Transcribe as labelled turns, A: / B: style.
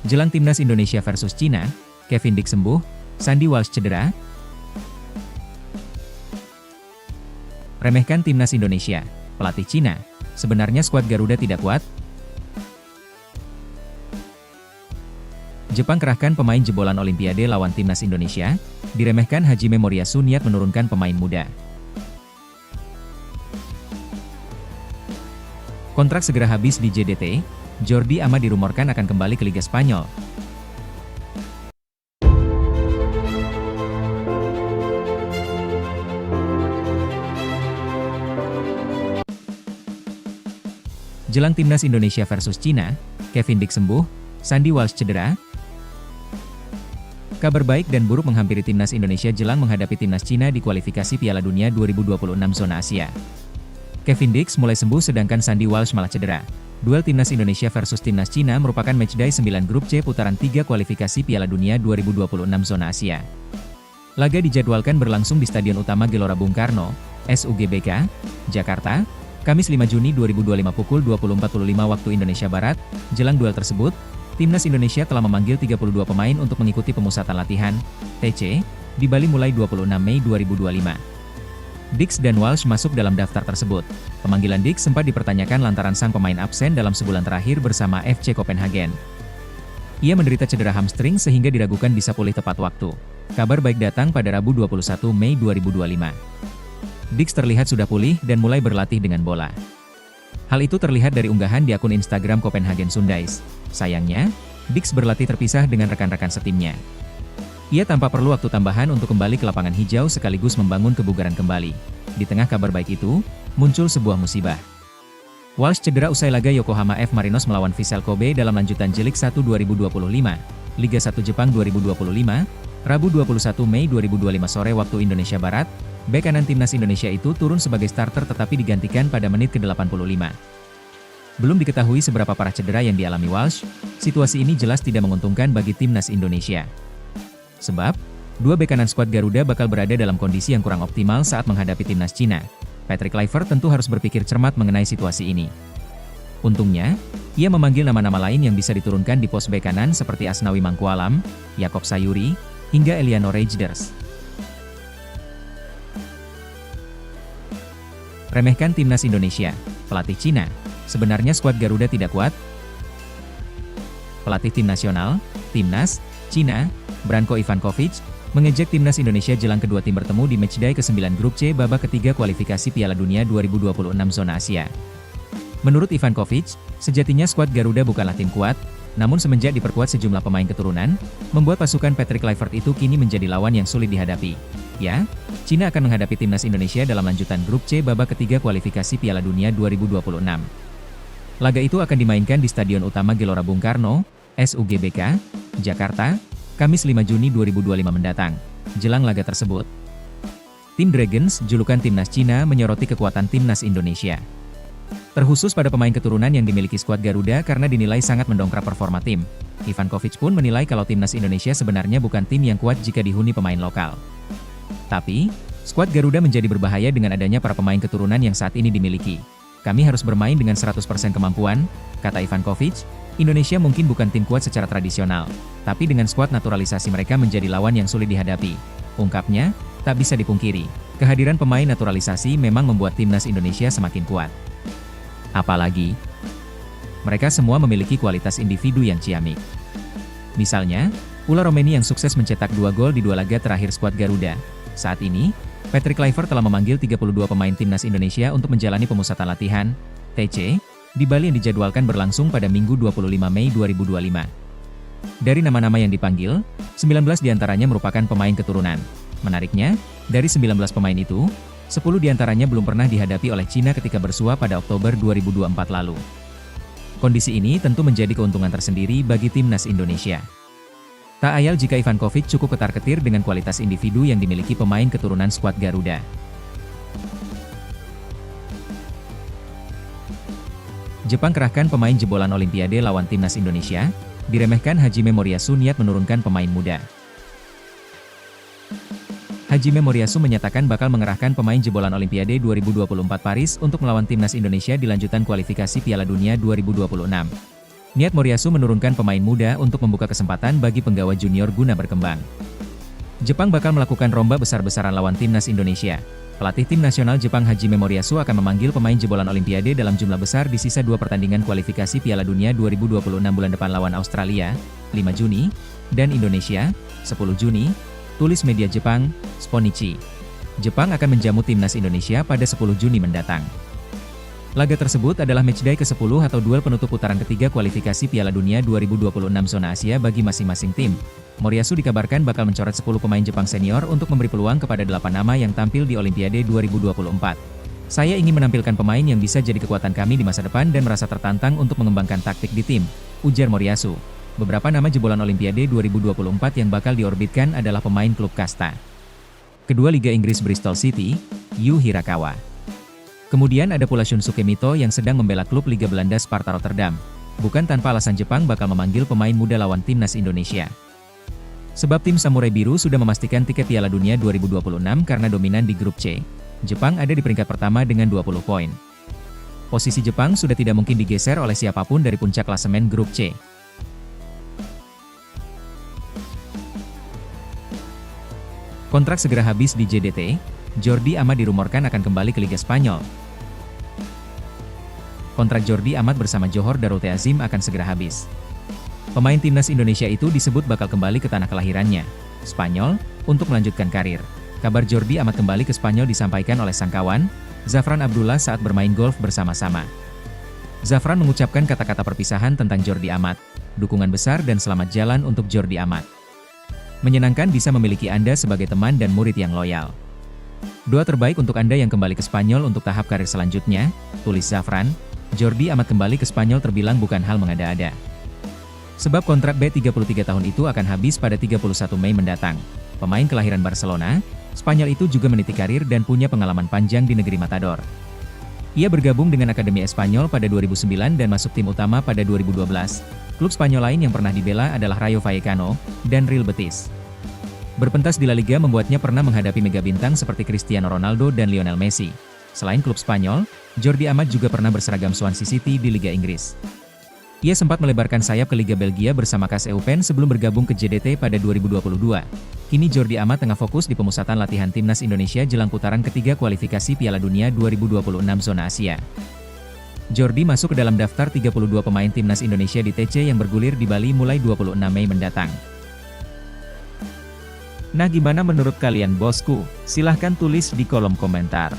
A: Jelang timnas Indonesia versus Cina, Kevin Dick sembuh, Sandy Walsh cedera. Remehkan timnas Indonesia, pelatih Cina. Sebenarnya skuad Garuda tidak kuat. Jepang kerahkan pemain jebolan Olimpiade lawan timnas Indonesia. Diremehkan Hajime Moriyasu niat menurunkan pemain muda. Kontrak segera habis di JDT. Jordi Amat dirumorkan akan kembali ke Liga Spanyol. Jelang timnas Indonesia versus Cina, Kevin Dick sembuh, Sandy Walsh cedera. Kabar baik dan buruk menghampiri timnas Indonesia jelang menghadapi timnas Cina di kualifikasi Piala Dunia 2026 zona Asia. Kevin Dick mulai sembuh sedangkan Sandy Walsh malah cedera. Duel timnas Indonesia versus timnas Cina merupakan matchday 9 grup C putaran 3 kualifikasi Piala Dunia 2026 zona Asia. Laga dijadwalkan berlangsung di Stadion Utama Gelora Bung Karno, SUGBK, Jakarta, Kamis 5 Juni 2025 pukul 20.45 waktu Indonesia Barat. Jelang duel tersebut, timnas Indonesia telah memanggil 32 pemain untuk mengikuti pemusatan latihan, TC, di Bali mulai 26 Mei 2025. Dick dan Walsh masuk dalam daftar tersebut. Pemanggilan Dick sempat dipertanyakan lantaran sang pemain absen dalam sebulan terakhir bersama FC Copenhagen. Ia menderita cedera hamstring sehingga diragukan bisa pulih tepat waktu. Kabar baik datang pada Rabu 21 Mei 2025. Dick terlihat sudah pulih dan mulai berlatih dengan bola. Hal itu terlihat dari unggahan di akun Instagram Copenhagen Sundays. Sayangnya, Dick berlatih terpisah dengan rekan-rekan setimnya. Ia tanpa perlu waktu tambahan untuk kembali ke lapangan hijau sekaligus membangun kebugaran kembali. Di tengah kabar baik itu, muncul sebuah musibah. Walsh cedera usai laga Yokohama F. Marinos melawan Vissel Kobe dalam lanjutan J-League 1 2025, Liga 1 Jepang 2025, Rabu 21 Mei 2025 sore waktu Indonesia Barat. Bek kanan timnas Indonesia itu turun sebagai starter tetapi digantikan pada menit ke-85. Belum diketahui seberapa parah cedera yang dialami Walsh. Situasi ini jelas tidak menguntungkan bagi timnas Indonesia. Sebab, dua bek kanan skuad Garuda bakal berada dalam kondisi yang kurang optimal saat menghadapi timnas Cina. Patrick Kluivert tentu harus berpikir cermat mengenai situasi ini. Untungnya, ia memanggil nama-nama lain yang bisa diturunkan di pos bek kanan seperti Asnawi Mangkualam, Yakob Sayuri, hingga Eliano Rejders. Remehkan timnas Indonesia, pelatih Cina. Sebenarnya skuad Garuda tidak kuat. Pelatih tim nasional, Timnas, Cina, Branko Ivankovic, mengejek timnas Indonesia jelang kedua tim bertemu di matchday ke-9 grup C babak ketiga kualifikasi Piala Dunia 2026 zona Asia. Menurut Ivankovic, sejatinya skuad Garuda bukanlah tim kuat, namun semenjak diperkuat sejumlah pemain keturunan, membuat pasukan Patrick Kluivert itu kini menjadi lawan yang sulit dihadapi. Ya, Cina akan menghadapi timnas Indonesia dalam lanjutan grup C babak ketiga kualifikasi Piala Dunia 2026. Laga itu akan dimainkan di Stadion Utama Gelora Bung Karno, SUGBK, Jakarta, Kamis 5 Juni 2025 mendatang. Jelang laga tersebut, tim Dragons, julukan timnas Cina, menyoroti kekuatan timnas Indonesia. Terkhusus pada pemain keturunan yang dimiliki skuad Garuda karena dinilai sangat mendongkrak performa tim. Ivankovic pun menilai kalau timnas Indonesia sebenarnya bukan tim yang kuat jika dihuni pemain lokal. Tapi, skuad Garuda menjadi berbahaya dengan adanya para pemain keturunan yang saat ini dimiliki. Kami harus bermain dengan 100% kemampuan, kata Ivankovic. Indonesia mungkin bukan tim kuat secara tradisional, tapi dengan skuad naturalisasi mereka menjadi lawan yang sulit dihadapi. Ungkapnya, tak bisa dipungkiri, kehadiran pemain naturalisasi memang membuat timnas Indonesia semakin kuat. Apalagi, mereka semua memiliki kualitas individu yang ciamik. Misalnya, Ula Romeni yang sukses mencetak 2 gol di 2 laga terakhir skuad Garuda. Saat ini, Patrick Kluivert telah memanggil 32 pemain timnas Indonesia untuk menjalani pemusatan latihan, TC, di Bali yang dijadwalkan berlangsung pada Minggu 25 Mei 2025. Dari nama-nama yang dipanggil, 19 diantaranya merupakan pemain keturunan. Menariknya, dari 19 pemain itu, 10 diantaranya belum pernah dihadapi oleh Cina ketika bersua pada Oktober 2024 lalu. Kondisi ini tentu menjadi keuntungan tersendiri bagi timnas Indonesia. Tak ayal jika Ivankovic cukup ketar-ketir dengan kualitas individu yang dimiliki pemain keturunan skuad Garuda. Jepang kerahkan pemain jebolan Olimpiade lawan timnas Indonesia. Diremehkan Hajime Moriyasu niat menurunkan pemain muda. Hajime Moriyasu menyatakan bakal mengerahkan pemain jebolan Olimpiade 2024 Paris untuk melawan timnas Indonesia di lanjutan kualifikasi Piala Dunia 2026. Niat Moriyasu menurunkan pemain muda untuk membuka kesempatan bagi penggawa junior guna berkembang. Jepang bakal melakukan romba besar-besaran lawan timnas Indonesia. Pelatih tim nasional Jepang Hajime Moriyasu akan memanggil pemain jebolan Olimpiade dalam jumlah besar di sisa 2 pertandingan kualifikasi Piala Dunia 2026 bulan depan lawan Australia, 5 Juni, dan Indonesia, 10 Juni, tulis media Jepang, Sponichi. Jepang akan menjamu timnas Indonesia pada 10 Juni mendatang. Laga tersebut adalah matchday ke-10 atau duel penutup putaran ketiga kualifikasi Piala Dunia 2026 zona Asia bagi masing-masing tim. Moriyasu dikabarkan bakal mencoret 10 pemain Jepang senior untuk memberi peluang kepada 8 nama yang tampil di Olimpiade 2024. Saya ingin menampilkan pemain yang bisa jadi kekuatan kami di masa depan dan merasa tertantang untuk mengembangkan taktik di tim, ujar Moriyasu. Beberapa nama jebolan Olimpiade 2024 yang bakal diorbitkan adalah pemain klub kasta kedua Liga Inggris Bristol City, Yu Hirakawa. Kemudian ada pula Shunsuke Mito yang sedang membela klub Liga Belanda Sparta Rotterdam. Bukan tanpa alasan Jepang bakal memanggil pemain muda lawan timnas Indonesia. Sebab tim Samurai Biru sudah memastikan tiket Piala Dunia 2026 karena dominan di grup C. Jepang ada di peringkat pertama dengan 20 poin. Posisi Jepang sudah tidak mungkin digeser oleh siapapun dari puncak klasemen grup C. Kontrak segera habis di JDT, Jordi Amat dirumorkan akan kembali ke Liga Spanyol. Kontrak Jordi Amat bersama Johor Darul Ta'zim akan segera habis. Pemain timnas Indonesia itu disebut bakal kembali ke tanah kelahirannya, Spanyol, untuk melanjutkan karir. Kabar Jordi Amat kembali ke Spanyol disampaikan oleh sang kawan, Zafran Abdullah saat bermain golf bersama-sama. Zafran mengucapkan kata-kata perpisahan tentang Jordi Amat, dukungan besar dan selamat jalan untuk Jordi Amat. Menyenangkan bisa memiliki Anda sebagai teman dan murid yang loyal. Doa terbaik untuk Anda yang kembali ke Spanyol untuk tahap karir selanjutnya, tulis Zafran. Jordi Amat kembali ke Spanyol terbilang bukan hal mengada-ada. Sebab kontrak B33 tahun itu akan habis pada 31 Mei mendatang. Pemain kelahiran Barcelona, Spanyol itu juga meniti karir dan punya pengalaman panjang di negeri Matador. Ia bergabung dengan Akademi Espanyol pada 2009 dan masuk tim utama pada 2012. Klub Spanyol lain yang pernah dibela adalah Rayo Vallecano dan Real Betis. Berpentas di La Liga membuatnya pernah menghadapi mega bintang seperti Cristiano Ronaldo dan Lionel Messi. Selain klub Spanyol, Jordi Amat juga pernah berseragam Swansea City di Liga Inggris. Ia sempat melebarkan sayap ke Liga Belgia bersama KAS Eupen sebelum bergabung ke JDT pada 2022. Kini Jordi Amat tengah fokus di pemusatan latihan timnas Indonesia jelang putaran ketiga kualifikasi Piala Dunia 2026 zona Asia. Jordi masuk ke dalam daftar 32 pemain timnas Indonesia di TC yang bergulir di Bali mulai 26 Mei mendatang. Nah, gimana menurut kalian bosku? Silahkan tulis di kolom komentar.